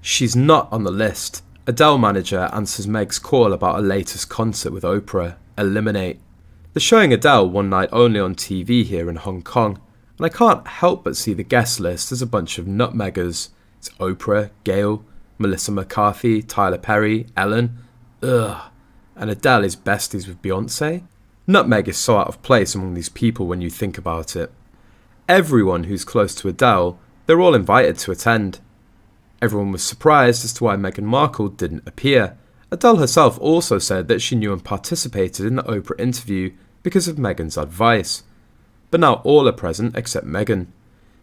She's not on the list. Adele manager answers Meg's call about her latest concert with Oprah, Eliminate. They're showing Adele one night only on TV here in Hong Kong, and I can't help but see the guest list as a bunch of nutmeggers. It's Oprah, Gayle, Melissa McCarthy, Tyler Perry, Ellen. Ugh. And Adele is besties with Beyonce? Nutmeg is so out of place among these people when you think about it. Everyone who's close to Adele, they're all invited to attend. Everyone was surprised as to why Meghan Markle didn't appear. Adele herself also said that she knew and participated in the Oprah interview because of Meghan's advice. But now all are present except Meghan.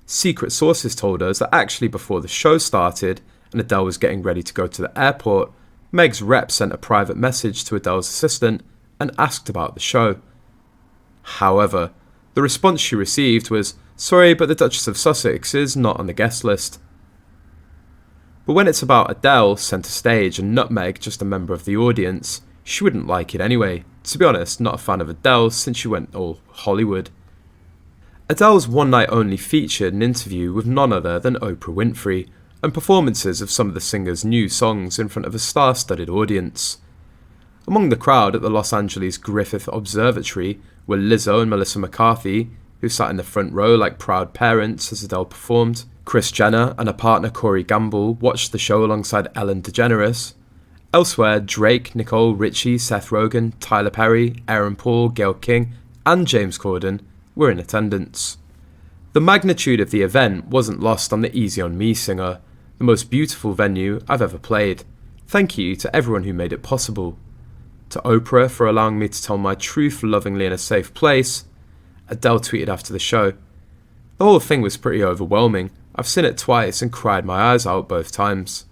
Secret sources told us that actually before the show started and Adele was getting ready to go to the airport, Meg's rep sent a private message to Adele's assistant and asked about the show. However, the response she received was, "Sorry, but the Duchess of Sussex is not on the guest list." But when it's about Adele centre stage and Nutmeg just a member of the audience, she wouldn't like it anyway. To be honest, not a fan of Adele since she went all Hollywood. Adele's one night only featured an interview with none other than Oprah Winfrey and performances of some of the singer's new songs in front of a star-studded audience. Among the crowd at the Los Angeles Griffith Observatory were Lizzo and Melissa McCarthy, who sat in the front row like proud parents as Adele performed. Kris Jenner and her partner Corey Gamble watched the show alongside Ellen DeGeneres. Elsewhere, Drake, Nicole Richie, Seth Rogen, Tyler Perry, Aaron Paul, Gayle King, and James Corden were in attendance. The magnitude of the event wasn't lost on the Easy On Me singer, the most beautiful venue I've ever played. Thank you to everyone who made it possible. To Oprah for allowing me to tell my truth lovingly in a safe place. Adele tweeted after the show, "The whole thing was pretty overwhelming. I've seen it twice and cried my eyes out both times."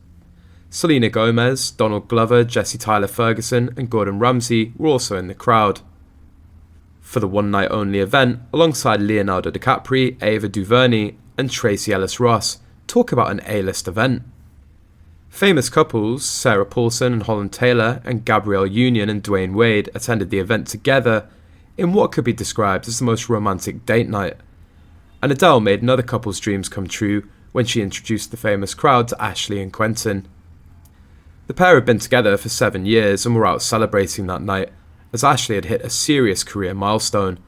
Selena Gomez, Donald Glover, Jesse Tyler Ferguson and Gordon Ramsay were also in the crowd. For the one night only event, alongside Leonardo DiCaprio, Ava DuVernay and Tracy Ellis Ross, talk about an A-list event. Famous couples, Sarah Paulson and Holland Taylor and Gabrielle Union and Dwayne Wade attended the event together in what could be described as the most romantic date night. And Adele made another couple's dreams come true when she introduced the famous crowd to Ashley and Quentin. The pair had been together for 7 years and were out celebrating that night, as Ashley had hit a serious career milestone.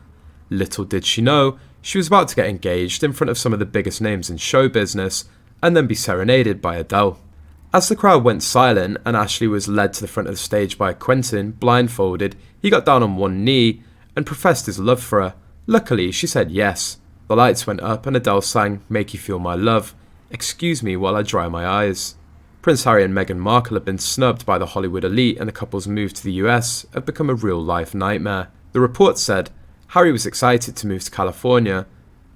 Little did she know, she was about to get engaged in front of some of the biggest names in show business and then be serenaded by Adele. As the crowd went silent and Ashley was led to the front of the stage by Quentin, blindfolded, he got down on one knee and professed his love for her. Luckily, she said yes. The lights went up and Adele sang "Make You Feel My Love." Excuse me while I dry my eyes. Prince Harry and Meghan Markle have been snubbed by the Hollywood elite and the couple's move to the US have become a real-life nightmare. The report said Harry was excited to move to California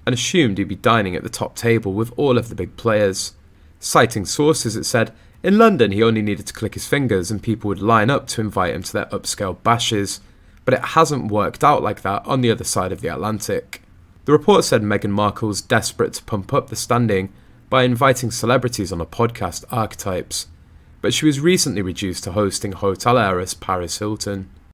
and assumed he'd be dining at the top table with all of the big players. Citing sources, it said, in London he only needed to click his fingers and people would line up to invite him to their upscale bashes, but it hasn't worked out like that on the other side of the Atlantic. The report said Meghan Markle's desperate to pump up the standing by inviting celebrities on her podcast Archetypes, but she was recently reduced to hosting hotel heiress Paris Hilton.